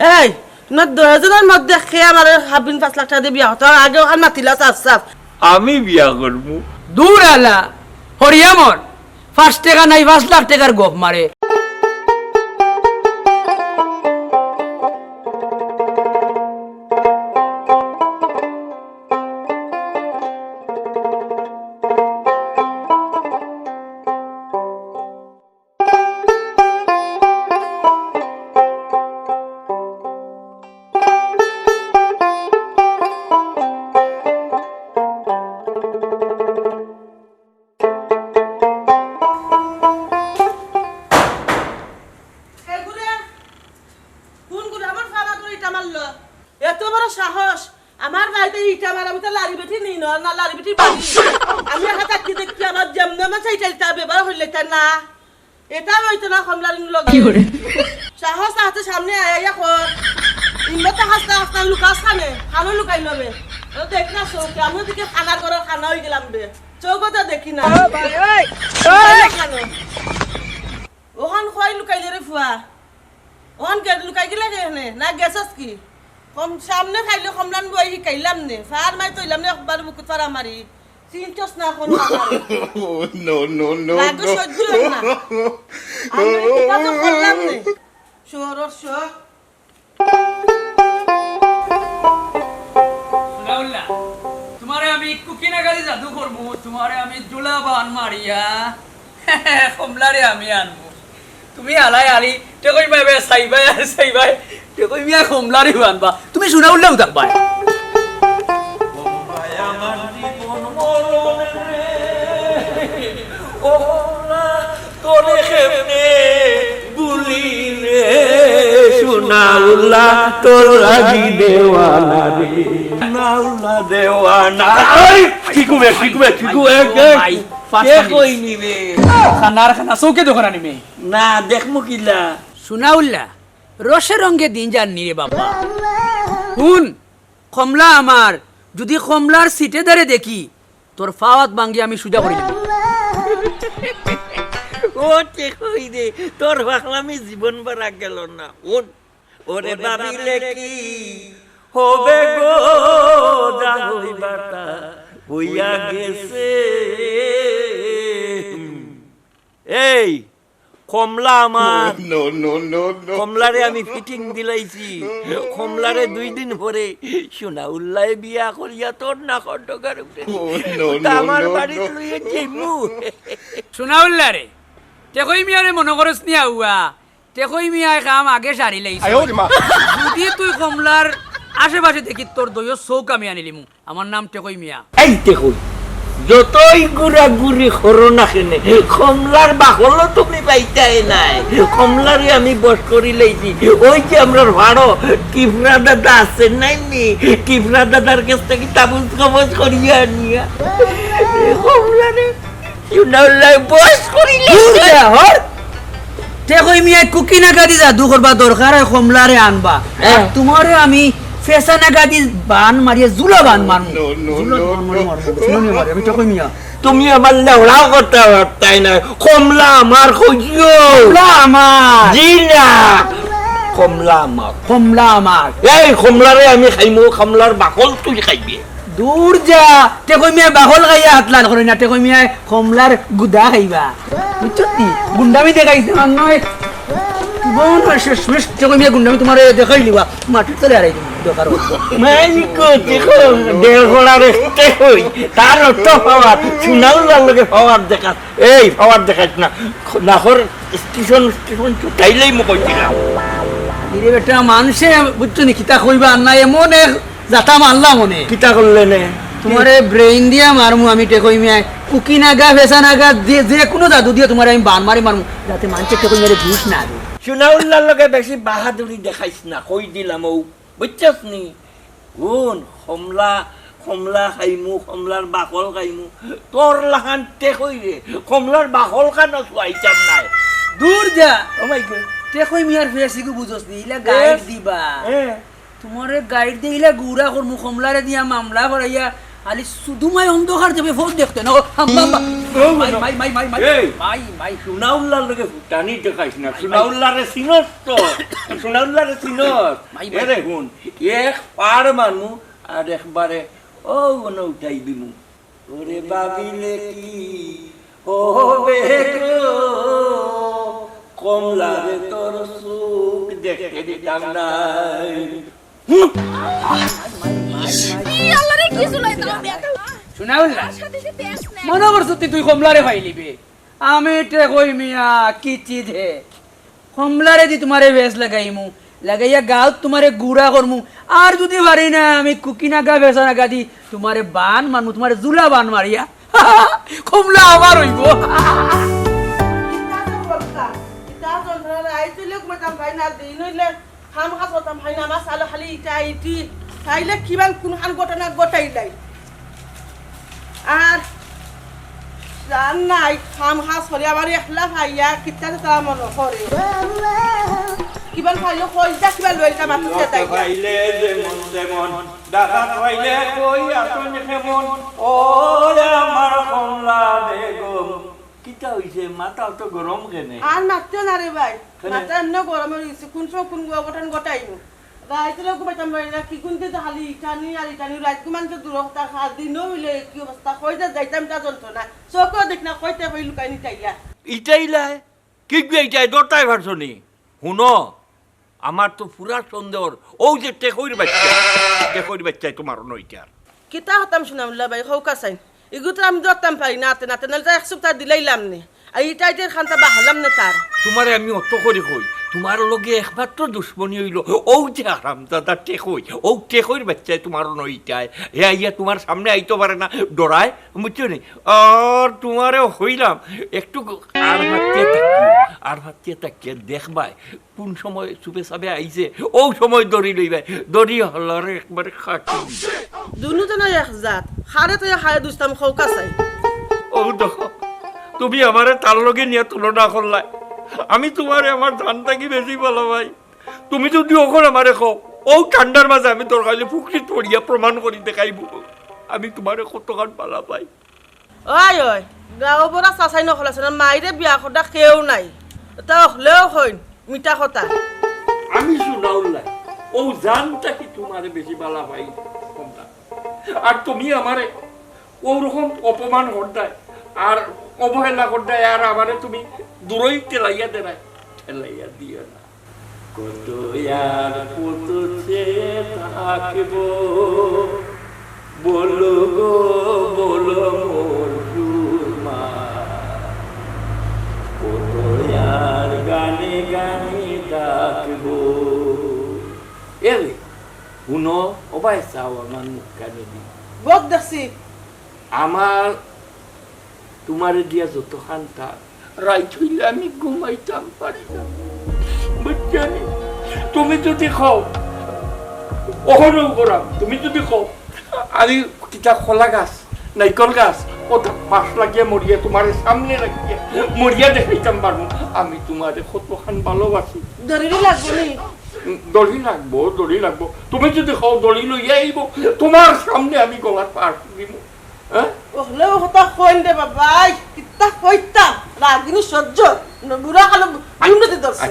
এই তোমার 10 জনের মধ্যে খেয়ে আমার 5 লাখ টাকা দিয়ে বিয়া হতো আগে ওখান মাতিলা সাফ আমি বিয়া করবো। দূর আলা হরিয়ামর 5 টাকা নাই 5 লাখ টাকার গপ মারে। এত বড় সাহস আমার বাড়িতে ইটা মারা মতো লারি বেটি নি না লারি বেটি বাড়ি আমি একা চাকরি দেখি আমার যেমন আমার সেইটা ব্যবহার হইলে না এটা হইতো না কমলারিং লোক সাহস আছে সামনে আয়া কর ইমতা হাসতা হাসতা লুকাস খানে খানো লুকাই লবে দেখ না চৌক আমি দিকে খানার ঘর খানা হয়ে গেলাম বে চৌকটা দেখি না ওখান খোয়াই লুকাই রে ফুয়া ওখান লুকাই গেলে না গেছস কি কম সামনে খাইলে কমলান বই শিকাইলাম নে ফার মাই তৈলাম নে একবার বুকুত ফারা মারি চিন্তাস না কোন নো নো নো লাগো সহ্য না আমি কথা বললাম নে শোরর শো সুনাউল্লাহ তোমারে আমি কুকিনা গালি জাদু করবো তোমারে আমি জুলা বান মারিয়া কমলারে আমি আনবো তুমি আলাই আলি টেকই পাইবে সাইবাই আর সাইবাই টেকই মিয়া কমলারে আনবা তুমি সুনাউল্লাহ থাকবা সুনাউল্লাহ তোর লাগি দেওয়ানা রে সুনাউল্লাহ দেওয়ানা কি কুবে কে কই নিবে খানার খানা চৌকে দোকান আনিবে না দেখমু কিলা সুনাউল্লাহ রসে রঙে দিন জাননি রে বাবা হুন কমলা আমার যদি কমলার সিটে ধরে দেখি তোর ফাওয়াত ভাঙ্গি আমি সুজা করি ও কে কই দে তোর ভাগলামি জীবন ভরা গেল না ওরে ভাবিলে কি হবে গো যা হইবাটা হইয়া গেছে এই কমলা আমার কমলারে আমি ফিটিং দিলাইছি কমলারে 2 দিন পরে সুনাউল্লাহ বিয়া করিয়া তোর না খন্ডকার উঠে আমার বাড়ি লইয়ে যাইমু সুনাউল্লাহ রে টেকই মিয়ারে মনে করস নি আউয়া টেকই মিয়া কাম আগে সারি লাইছে যদি তুই কমলার আশেপাশে দেখি তোর দইও চৌক আমি আনিলিমু আমার নাম টেকই মিয়া এই দেখুন যতই গুড়া গুড়ি করো না কেনে কমলার বাকলও তুমি পাইতাই নাই কমলারে আমি বস করি লাইছি ওই যে আমরা ভাড়ো কিফরা দাদা আছে নাই নি কিফরা দাদার কাছ থেকে তাবুজ কবজ করিয়া নিয়া কমলারে সুনাউল্লাহ বস করি লাইছে হর টেকই মিয়া কুকিনা গাদি জাদু করবা দরকার হয় কমলারে আনবা আর তোমারে আমি ফেসানা গাদি বান মারিয়া জুলা বান মারমু আমি টেকই মিয়া তুমি আমার লেওড়াও করতে পারতাই না কমলা আমার খুঁজিও আমার জি না কমলা আমার এই কমলারে আমি খাইমু কমলার বাকল তুই খাইবি দূর যা টেকই মিয়া বাকল খাইয়া হাতলান করে না টেকই মিয়া কমলার গুদা খাইবা বুঝছি গুন্ডামি দেখাইছে নয় বোন শেষ টেকই মিয়া গুন্ডামি তোমারে দেখাই লিবা মাটি চলে আড়াই দরকার মাইকো দেখো দেড়গোড়ার কে হই তার অর্থ পাওয়ার সুনাউল্লাহর লগে পাওয়ার দেখাস এই পাওয়ার দেখাস না নাহর স্টেশন চুটাইলেই মো কইছিলাম ইরে বেটা মানুষে বুঝছো নি কিতা কইবা আর না এমন যাতা মারলা মনে কিতা করলে নে তোমারে ব্রেইন দিয়া মারমু আমি টেকই মিয়া কুকিনা গা ফেসানা গা যে কোনো জাদু দিয়ে তোমারে আমি বান মারি মারমু যাতে মানুষের টেকই মিয়া ঘুষ না দেয় সুনাউল্লাহর লগে বেশি বাহাদুরি দেখাইস না কই দিলাম ও বুঝছস নি কোন কমলা খাইমু কমলার বাকল খাইমু তোর লাহান তে কই রে কমলার বাকল খান আইতাম নাই দূর যা ও মাই গড টেকই মিয়ার ফেসিকু বুঝছস নি ইলা গাইড দিবা তোমারে গাইড দিলা গুড়া করমু কমলারে দিয়া মামলা করাইয়া আলি সুদুমাই অন্ধকার যাবে ফোন দেখতে না মাই মাই মাই মাই মাই এই! মাই মাই সুনাউল্লার লগে ফুটানি দেখাইস না সুনাউল্লারে চিনস তো সুনাউল্লারে চিনস ভাই, ভাই। এরে শুন এক পার মানু আর একবারে ও গন উঠাই দিমু ওরে ভাবিলে কি হবে গো কমলারে তোর সুখ দেখে দিতাম নাই আল্লাহরে কি চলাই দাও শুনাউল্লা সাথে যে তেজ নাই মনে করছো তুই কমলারে ফাইলিবে আমি তে কই মিয়া কি চিজ হে কমলারে দি তোমারে বেশ লাগাইমু লাগাইয়া গাও তোমারে গুড়া করমু আর যদি পারি না আমি কুকিনা গা বেসা না গাদি তোমারে বান মারমু তোমারে জুলা বান মারিয়া কমলা আমার হইব ইটা যন্ত্রণা আইছিলে কইতাম ভাই না দিন হইলে খাম খাস করতাম ভাই না আমার সালো খালি ইটা ইটি তাইলে কিমান কোনখান ঘটনা ঘটাইলাই আর জান নাই খাম খাস করে আমার একলা ভাইয়া কিতা তারা মনে করে কিমান ভাইও কইতা কিবা লইতা মাথা তাই ভাইলে যেমন যেমন দাদা ভাইলে কই আসন কেমন ও আমার কমলা বেগম কিটা হইছে মাথা তো গরম কেনে আর মাত্র না রে ভাই কেনে? মাথা এমন গরমে রয়েছে কোন সময় কোন ঘটনা ঘটাইনো রাইতে ঘুমাইতাম পারি না কি কোনতে খালি ইটানি আর ইটানি রাত কুমান তো দূর হতা খা দিনও হইলে কি অবস্থা কইতে যাইতাম তা যন্ত্রণা চোখও দেখ না কইতে পাই লুকাই নিতাইয়া ইটাইলাই কি ইটাই দটাই ভার্সনি শুনো আমার তো পুরা সন্দেহ ও যে টেকইর বাচ্চা তোমার নইটার কিতা হতাম শুনামলা ভাই হৌকা চাই এগুতো আমি ধরতাম পারি নাতে নাতে নাহলে এক সপ্তাহ দিলাইলাম নে আর ইটাইটের খানটা বাহলাম না তার তোমারে আমি অত করে কই তোমার লগে একমাত্র দুশ্মনী হইল ও যে আরাম দাদা টেকই ও টেকইর বাচ্চায় তোমার নইটায় হে আইয়া তোমার সামনে আইতে পারে না ডরায় বুঝছো নি আর তোমারে হইলাম একটু আর ভাবতে তাকিয়ে দেখবাই কোন সময় চুপে চাপে আইছে ও সময় দড়ি লইবাই দড়ি হলারে একবারে খাটি দুনু তো নয় এক জাত হারে তো হারে দুস্তাম হৌকা চাই ও দেখো তুমি আমারে তার লগে নিয়ে তুলনা করলাই আমি তোমারে আমার ধান থাকি বেশি ভালো ভাই তুমি যদি ওখানে আমারে খাও ও ঠান্ডার মাঝে আমি তোর কাছে ফুকরিত পড়িয়া প্রমাণ করি দেখাইব আমি তোমারে কতক্ষণ পালা পাই ওই ওই গাঁও বড়া চাচাই নখলাছে না মাইরে বিয়া কথা কেউ নাই তা হলেও হইন মিঠা কথা আমি শুনাউলাই ও জানটা কি তোমারে বেশি ভালো পাই কোনটা আর তুমি আমারে ওরকম অপমান করতাই আর অবহেলা করতাই আর আমারে তুমি দূরই ঠেলাইয়া দিও না কত আর কত থাকব বলো গো বলো মোর সুরমা কত আর গানে গানে ডাকবো এলে শুনো ওবাই চাও আমার মুখ কানে দি বহুত দেখছি আমার তোমারে দিয়া যত খান্তা রাইত হইলে আমি ঘুমাইতাম পারি না বুঝছানি তুমি যদি খাও অহরও করাম তুমি যদি খাও আমি কিতা খোলা গাছ নাইকল গাছ ওটা পাশ লাগিয়ে মরিয়া তোমার সামনে রাখিয়া মরিয়া দেখাইতাম পারবো আমি তোমারে কতখান ভালোবাসি দরিরি লাগবো নি দড়ি লাগবো তুমি যদি খাও দড়ি লইয়া আইব তোমার সামনে আমি গলার পাশ দিব হ্যাঁ হলেও হতা কইন দে বাবাই কিতা কইতাম রাগিনি সহ্য বুড়া খালো উন্নতি ধরছে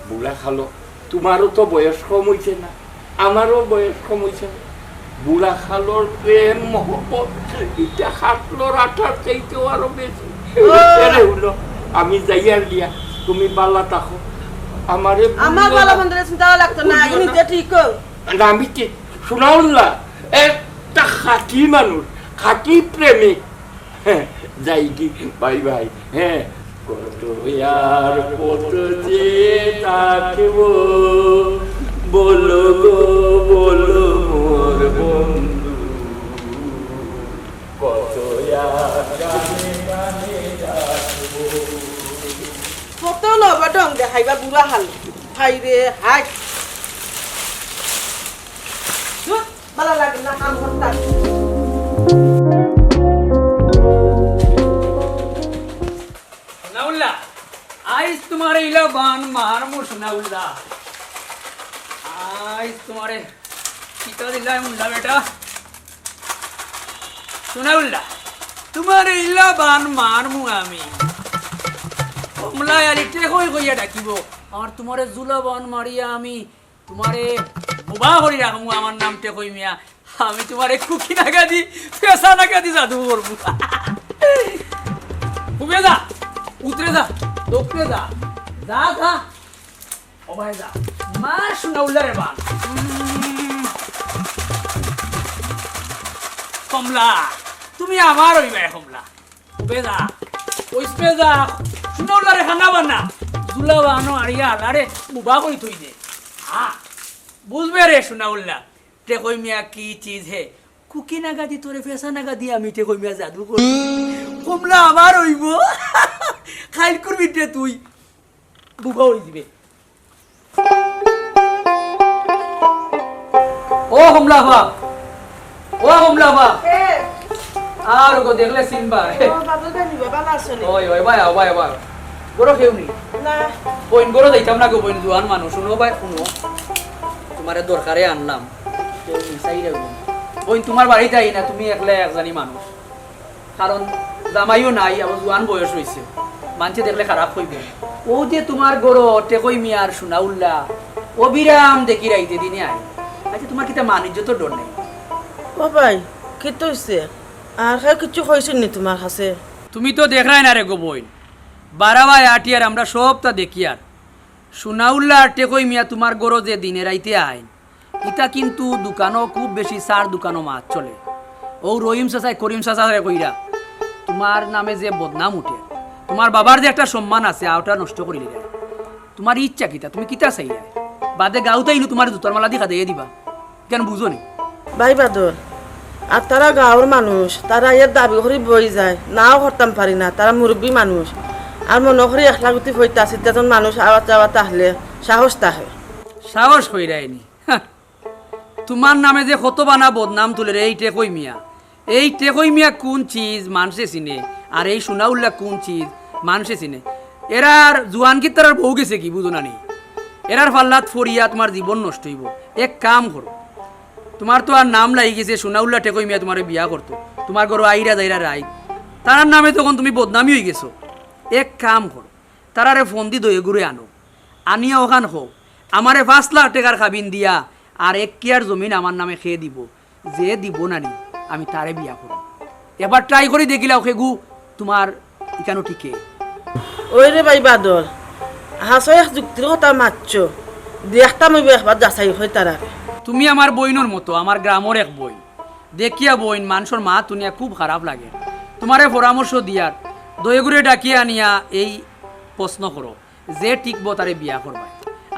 বুড়া খালো তোমারও তো বয়স কম হইছে না আমারও বয়স কম হইছে না বুড়া খালোর প্রেম মহব্বত এটা খাটলোর আঠার চাইতেও আরো বেশি এরে হলো আমি যাইয়ার গিয়া তুমি বালা থাকো আমারে আমার ভালো মন্দিরে চিন্তা লাগতো না আগে নিজে ঠিক কর আমি কি শোনাও না একটা খাঁটি মানুষ খাঁটি প্রেমিক হ্যাঁ যাই কি বাই বাই হ্যাঁ কত আর কত যে থাকবো বলো গো বলো মোর বন্ধু কত আর গানে গানে ডাকবো কত লবা ডং দেখাইবা বুড়া হাল হাই রে হাই ভালো লাগে না কাম করতাম শুনাউল্লা আইস তোমারে ইলা বান মারমু শুনাউল্লা আইস তোমারে কিতা দিলাই মুল্লা বেটা সোনাউল্লাহ তোমার ইল্লা বান মারমু আমি কমলা আলি টেকই কইয়া ডাকিব আর তোমারে জুলাবান মারিয়া আমি তোমারে বুবা করি রাখমু আমার নাম টেকই মিয়া আমি তোমারে কুকি নাগা দি পেশা নাগা দি জাদু করবো উবে যা উতরে যা দোকরে যা যা যা ও ভাই যা মার সোনাউল্লাহ রে বান কমলা তুমি আমার হইবা কমলা উবে যা ওইসপে যা সোনাউল্লাহ রে খানা বানা জুলাবানো আরিয়া আলারে বুবা কই থই দে হ্যাঁ বুঝবে রে সোনাউল্লাহ টেকই মিয়া কি চিজ হে কুকি নাগা দি তোরে ফেসা নাগা দি আমি টেকই মিয়া জাদু করি কমলা আমার হইব খাইল করবি তে তুই বুবা হই দিবে ও কমলা বা ও কমলা বা আর গো দেখলে সিনবা বাদল ভাই নিবে ভালো আছে নি ওই ওই ভাই ভাই ভাই গরো কেউনি না বইন গরো যাইতাম না গো বইন জোয়ান মানুষ শুনো ভাই শুনো তোমারে দরকারে আনলাম কেউ মিসাই রে বইন তোমার বাড়িতে আই না তুমি একলা একজানি মানুষ কারণ জামাইও নাই আবার জোয়ান বয়স হইছে মানছে দেখলে খারাপ হইবে ও যে তোমার গরো টেকই মিয়ার সোনাউল্লাহ অবিরাম দেখি রাইতে দিনে আই আচ্ছা তোমার কিতা মানিজ্য তো ডর নাই ও ভাই কি তো হইছে আর খাই কিছু কইছেন নি তোমার কাছে তুমি তো দেখাই না রে গো বইন বারাবাই আটিয়ার আমরা সবটা দেখি আর সোনাউল্লাহ আর টেকই মিয়া তোমার গরো যে দিনে রাইতে আইন ইটা কিন্তু দোকানও খুব বেশি সার দোকানও মাছ চলে ও রহিম চাচাই করিম চাচারে কইরা তোমার নামে যে বদনাম উঠে তোমার বাবার যে একটা সম্মান আছে আওটা নষ্ট করিলে যায় তোমার ইচ্ছা কিতা তুমি কিতা চাই বাদে গাঁওতে আইলো তোমার জুতার মালা দেখা দিয়ে দিবা কেন বুঝো নি ভাই বাদল আর তারা গাঁৱৰ মানুষ তারা ইয়ার দাবি করে বই যায় নাও করতাম পারি না তারা মুরব্বী মানুষ আর মনে করি একলা গুটি হইতে আছে তেজন মানুষ আওয়াত যাওয়াত আসলে সাহস থাকে সাহস হইরায়নি তোমার নামে যে কত বানা বদনাম তুলে রে এই টেকই মিয়া এই টেকই মিয়া কোন চিজ মানুষে চিনে আর এই সোনাউল্লাহ কোন চিজ মানুষে চিনে এরার জুয়ান কি তার বউ গেছে কি বুঝো না নি এরার ফাল্লাত ফরিয়া তোমার জীবন নষ্ট হইব এক কাম করো তোমার তো আর নাম লাগি গেছে সোনাউল্লাহ টেকই মিয়া তোমার বিয়া করতো তোমার ঘর আইরা যাইরা রাই তার নামে তখন তুমি বদনামি হয়ে গেছো এক কাম করো তারারে ফোন দি দয়ে ঘুরে আনো আনিয়া ওখান হোক আমারে 5 লাখ টাকার খাবিন দিয়া আর 1 কিয়ার জমিন আমার নামে খেয়ে দিব যে দিব না নি আমি তারে বিয়া করব এবার ট্রাই করে দেখিলাও খেগু তোমার ইকানো ঠিকে ওই রে ভাই বাদল হাসো এক যুক্তির কথা মারছ দেখতাম ওই একবার যাচাই হয় তারা তুমি আমার বইনোর মতো আমার গ্রামের এক বই দেখিয়া বইন মানুষের মা তুনিয়া খুব খারাপ লাগে তোমারে পরামর্শ দিয়ার দয়েগুড়ে ডাকিয়ে আনিয়া এই প্রশ্ন করো যে টিকবো তারে বিয়া করবা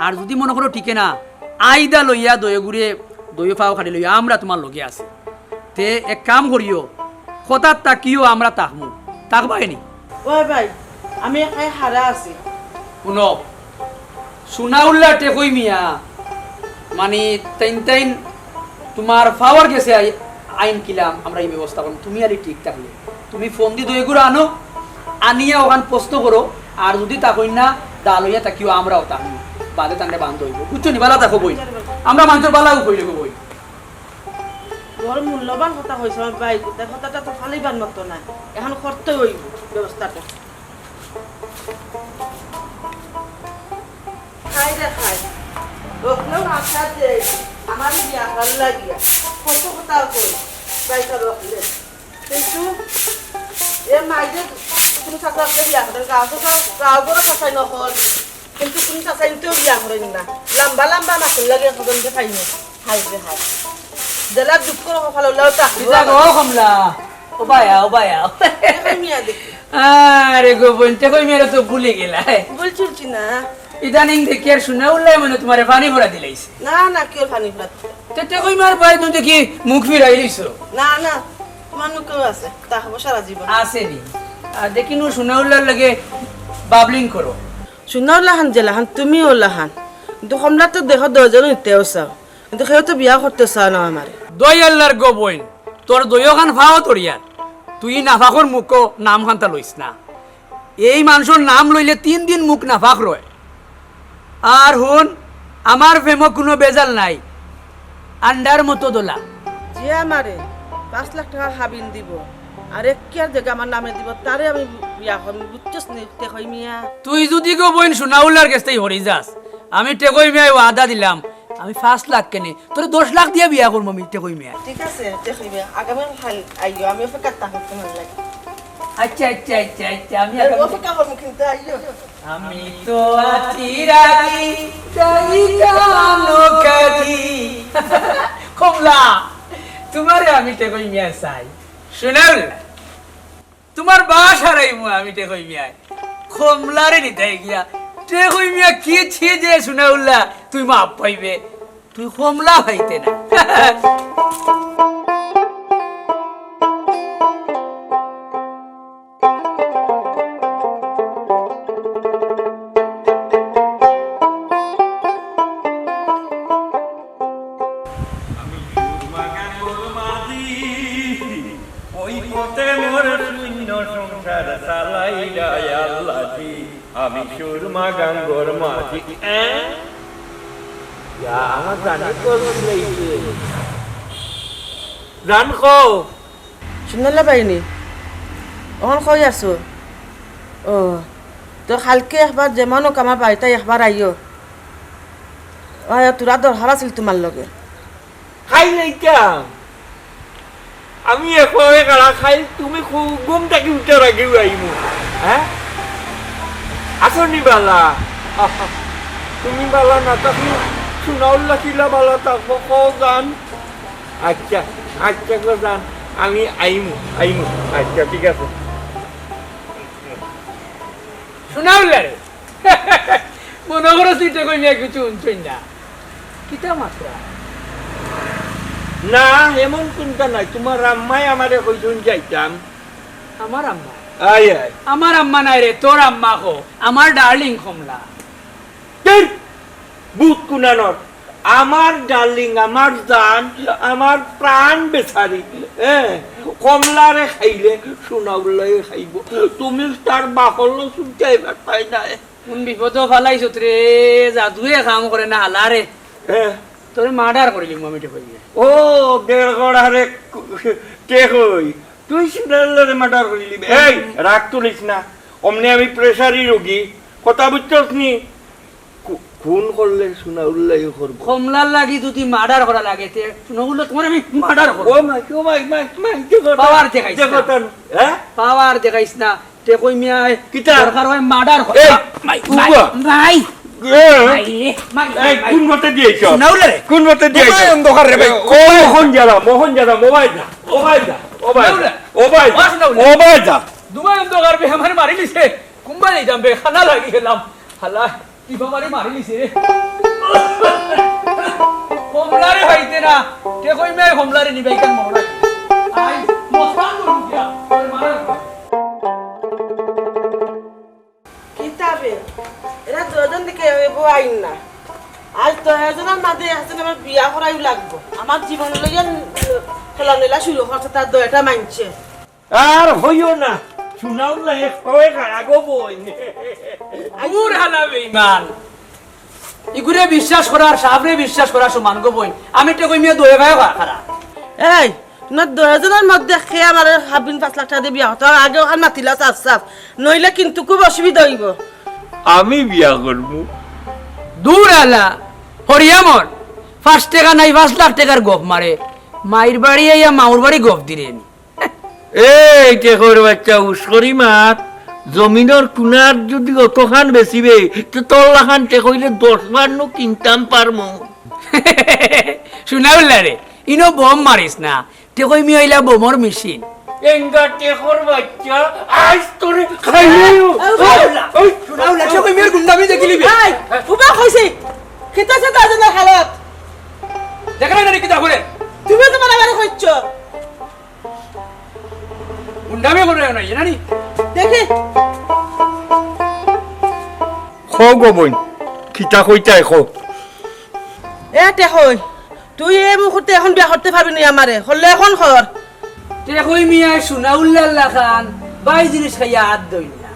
আর যদি মনে করো টিকে না আইদা লইয়া দয়েগুড়ে দই ফাও খাটি লইয়া আমরা তোমার লগে আছে তে এক কাম করিও হঠাৎ তাকিও আমরা তাকমু তাকবাইনি ওই ভাই আমি একাই হারা আছি শুনো সোনাউল্লাহ টেকই মিয়া মানে তাইন তোমার পাওয়ার গেছে আইন কিলাম আমরা এই ব্যবস্থা করব তুমি আলি ঠিক থাকলে তুমি ফোন দি দইগুলো আনো আনিয়া ওখান পোস্ট করো আর যদি তা কই না দালইয়া তাকিও আমরাও তাকি বাদে তান্ডে বান্ধ হইব বুঝছো নি বালা দেখো বই আমরা মানুষের বালাও কই লইব বই বড় মূল্যবান কথা হয়েছে আমার ভাই তার কথাটা তো ফালিবার মতো না এখন করতে হইব ব্যবস্থাটা খাই রে খাই ওখানেও আশা যে আমার বিয়া ভাল লাগিয়া কত কথা কই বাইটা রকলে কিন্তু এ মাইদের তুমি চাচাকে বিয়া করেন গাঁও তো গাঁও বড় চাচাই নহল কিন্তু তুমি চাচাইতেও বিয়া করেন না লম্বা লম্বা মাছের লাগে সদনকে খাইনি খাই রে খাই জেলা দুঃখ করে সকালে ওলাও চাকরি কমলা ও বায়া মিয়া দেখি আরে গো বনতে কই মেরে তো ভুলে গেলা বলছি না ইদানিং দেখি আর সোনাউল্লাহ মানে তোমারে পানি ভরা দিলাইছে না না কেউ পানি ফেলাত তেতে কই মার পাই তুমি দেখি মুখ ফিরাই লইছো না না তোমার কেউ আছে তা হবো সারা জীবন আসেনি আর দেখি নু সোনাউল্লাহর লাগে বাবলিং করো শুনাও লাহান যে লাহান তুমিও লাহান কিন্তু কমলা তো দেখো দশজন নিতেও চাও কিন্তু সেও তো বিয়া করতে চাও না আমার দই আল্লাহর গো বইন তোর দইও খান ফাও তোরিয়ার তুই নাফাকর মুখ নাম খানটা লইস না এই মানুষের নাম লইলে 3 দিন মুখ নাফাক রয় আর হুন আমার প্রেম কোনো বেজাল নাই আন্ডার মতো দোলা যে আমারে 5 লাখ টাকা হাবিন দিব আর একিয়ার জায়গা আমার নামে দিব তারে আমি বিয়া করব বুঝছস নি টেকই মিয়া তুই যদি গো বইন সোনাউল্লার কাছে হরি যাস আমি টেকই মিয়ায় ওয়াদা দিলাম আমি 5 লাখ কেনে তোর 10 লাখ দিয়ে বিয়া করব আমি টেকই মিয়া ঠিক আছে টেকই মিয়া আগামী হাল আইও আমি অপেক্ষা থাকতে মন লাগে আচ্ছা আচ্ছা আচ্ছা আচ্ছা আমি অপেক্ষা করব কিন্তু আইও আমি তো আছি রাজি তাই কানো কাজি কমলা তোমারে আমি টেকই মিয়া চাই সোনাউল্লা তোমার বাসা রাইমু আমি টেকই মিয়ায় কমলারে নিতে গিয়া টেকই মিয়া কি ছি যে সোনাউল্লা তুই মাপ পাইবে তুই কমলা হইতে না ওই পথে মোর শূন্য সংসার চালাইলা আল্লাহি আমি সুরমা গাঙ্গর মাঝি আমার জানি করলাইছে জান কো শুনলা বাইনি অন কই আছো ও তো কালকে একবার যেমন হোক আমার বাড়িতে একবার আইও তোরা দরকার আছিল তোমার লগে খাই লাইতাম আমি এখনে কারা খাই তুমি ঘুম থাকি উঠে রাখিও আইমু হ্যাঁ আসনি বালা তুমি বালা না থাকলে সোনাউল্লা কিলা বালা থাকবো কও জান আচ্ছা আচ্ছা গো জান আমি আইমু আচ্ছা ঠিক আছে সোনাউল্লা রে মনে করো তুই টেকই মিয়া কিছু উনছই না কিতা মাত্রা না এমন চিন্তা নাই তোমার আম্মাই আমারে কইছুন যাইতাম আমার আম্মা আয় আয় আমার আম্মা নাই রে তোর আম্মা কো আমার ডার্লিং কমলা দেখ বুত কুনানর আমার ডার্লিং আমার জান আমার প্রাণ বেচারি কমলারে খাইলে সোনাউল্লাই খাইব তুমি তার বাকল শুনতে পাই না কোন বিপদ ফালাইছ রে জাদুয়ে কাম করে না হালারে তোর মার্ডার করিলি আমি টেকই মিয়া ও দেড় গড়ারে কে কই তুই সোনাউল্লারে মার্ডার করিলি এই রাগ তুলিস না অমনি আমি প্রেসারি রোগী কথা বুঝছস নি খুন করলে সোনাউল্লাই করব কমলার লাগি যদি মার্ডার করা লাগে তে শুনগুলো তোমার আমি মার্ডার করব ও মাই পাওয়ার দেখাইছ না। হ্যাঁ পাওয়ার দেখাইছ না টেকই মিয়া কিতা? দরকার হয় মার্ডার কর এই, মাই উবা। মাই মাই এই কোন মতে দিয়েছ শুনাউলে রে কোন মতে দিয়েছ অন্ধকার রে ভাই ও মোহন যারা মোবাইল যা শুনাউলে। মোবাইল যা দুবাই অন্ধকার বে আমার মারি লিছে কুম্বা নেই জামবে খানা লাগি গেলাম হালা কি বাবারে মারি লিছে রে কমলারে হইতে না টেকই মিয়া কমলারে নিবাই কেন মনে রাখি আই মস্তান করুন কিয়া তোর মারা কিতাবে এরা দুজন দিকে এবো আইন না আজ তো এজনের মাঝে আছে আমার বিয়া করাই লাগবো আমার জীবন লইয়া খেলাধুলা শুরু করছে তার দয়টা মানছে আর হইও না সোনাউল্লাই কয়ে আগো বই আগুর হালাবে ইমান ইগুরে বিশ্বাস করার সাবরে বিশ্বাস করার সমান গো বই আমি টেকই মিয়া দয়ে ভাই খারা এই না দুজনের মধ্যে খেয়ে আমার 5 লাখ টাকা দিয়ে বিয়া হতো আগে ওখানে মাতিলা চাপ চাপ নইলে কিন্তু খুব অসুবিধা হইব আমি বিয়া করবো দূর আলা হরিয়ামর 5 টাকা নাই 5 লাখ টাকার গপ মারে মাইর বাড়ি আইয়া মাউর বাড়ি গপ দিলেন এই টেকর বাচ্চা উস্করি মাত জমিনের কুনার যদি অতখান বেচিবে তো তল্লাখান টেকইলে 10 বার নো কিনতাম পারমু শুনাউল্লা রে ইনো বম মারিস না টেকই মি আইলা বোমর মেশিন এঙ্গা টেকর বাচ্চা আজ তোরে খাইও শুনাউল্লা টেকই মির গুন্ডামি দেখিলি এই উবা কইছি কিতাছে দুজনের হালত দেখলা না কি তা করে তুমি তো আমার আবার কইছ গুন্ডামি করে না জানি দেখি খো গো বই খিতা কইতাই খো এ টেকই তুই এই মুহূর্তে এখন বিয়া করতে পারবি না আমারে হলে এখন কর টেকই মিয়া শুনাউল্লা খান বাই জিনিস খাইয়া হাত দইল না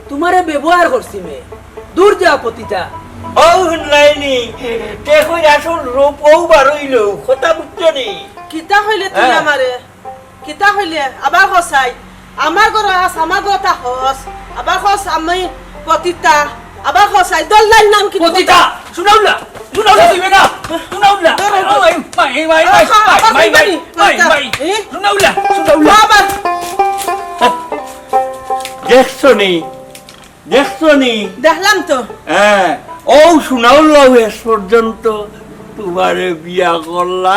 তোমারে ব্যবহার করছি মে দূর যা পতিতা ও হুনলাইনি টেকই আসল রূপ ও বারইলো কথা বুঝছনি কিতা হইলে তুই আমারে কিতা হইলে আবার হসাই আমার ঘর আস আমার ঘরটা হস আবার হস আমি পতিতা আবার হসাই দল্লার নাম কি পতিতা শুনাউলা দিবে না শুনাউলা শুনাউলা আবার দেখছো নি দেখলাম তো হ্যাঁ ও শুনাও শেষ পর্যন্ত তোমারে বিয়া করলা